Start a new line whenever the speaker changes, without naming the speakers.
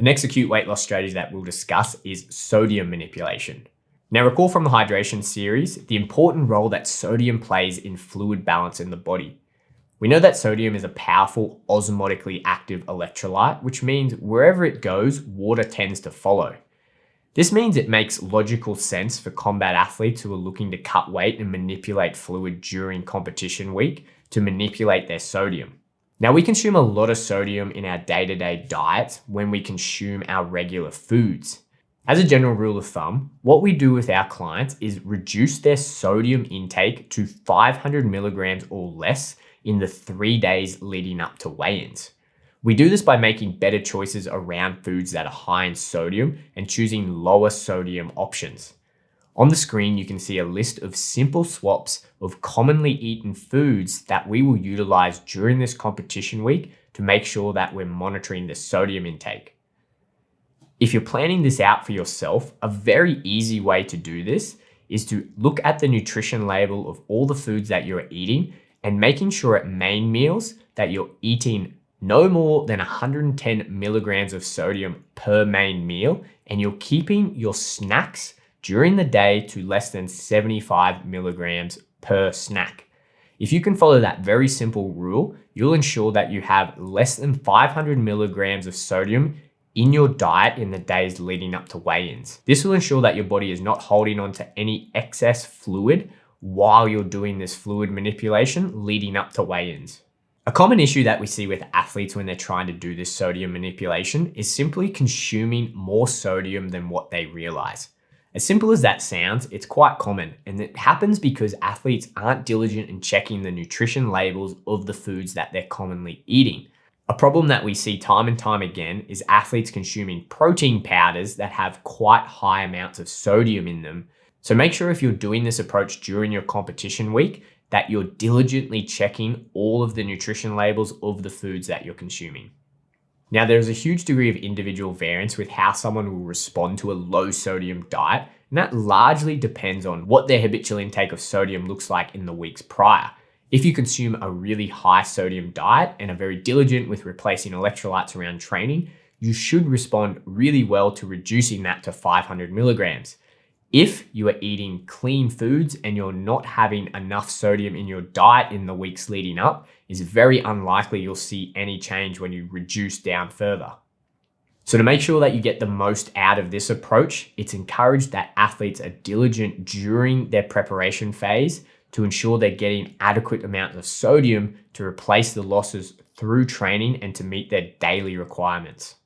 The next acute weight loss strategy that we'll discuss is sodium manipulation. Now, recall from the hydration series, the important role that sodium plays in fluid balance in the body. We know that sodium is a powerful osmotically active electrolyte, which means wherever it goes, water tends to follow. This means it makes logical sense for combat athletes who are looking to cut weight and manipulate fluid during competition week to manipulate their sodium. Now, we consume a lot of sodium in our day-to-day diets when we consume our regular foods. As a general rule of thumb, what we do with our clients is reduce their sodium intake to 500 milligrams or less in the 3 days leading up to weigh-ins. We do this by making better choices around foods that are high in sodium and choosing lower sodium options. On the screen, you can see a list of simple swaps of commonly eaten foods that we will utilize during this competition week to make sure that we're monitoring the sodium intake. If you're planning this out for yourself, a very easy way to do this is to look at the nutrition label of all the foods that you're eating and making sure at main meals that you're eating no more than 110 milligrams of sodium per main meal, and you're keeping your snacks during the day to less than 75 milligrams per snack. If you can follow that very simple rule, you'll ensure that you have less than 500 milligrams of sodium in your diet in the days leading up to weigh-ins. This will ensure that your body is not holding on to any excess fluid while you're doing this fluid manipulation leading up to weigh-ins. A common issue that we see with athletes when they're trying to do this sodium manipulation is simply consuming more sodium than what they realize. As simple as that sounds, it's quite common, and it happens because athletes aren't diligent in checking the nutrition labels of the foods that they're commonly eating. A problem that we see time and time again is athletes consuming protein powders that have quite high amounts of sodium in them. So make sure if you're doing this approach during your competition week that you're diligently checking all of the nutrition labels of the foods that you're consuming. Now, there's a huge degree of individual variance with how someone will respond to a low sodium diet, and that largely depends on what their habitual intake of sodium looks like in the weeks prior. If you consume a really high sodium diet and are very diligent with replacing electrolytes around training, you should respond really well to reducing that to 500 milligrams. If you are eating clean foods and you're not having enough sodium in your diet in the weeks leading up, it's very unlikely you'll see any change when you reduce down further. So to make sure that you get the most out of this approach, it's encouraged that athletes are diligent during their preparation phase to ensure they're getting adequate amounts of sodium to replace the losses through training and to meet their daily requirements.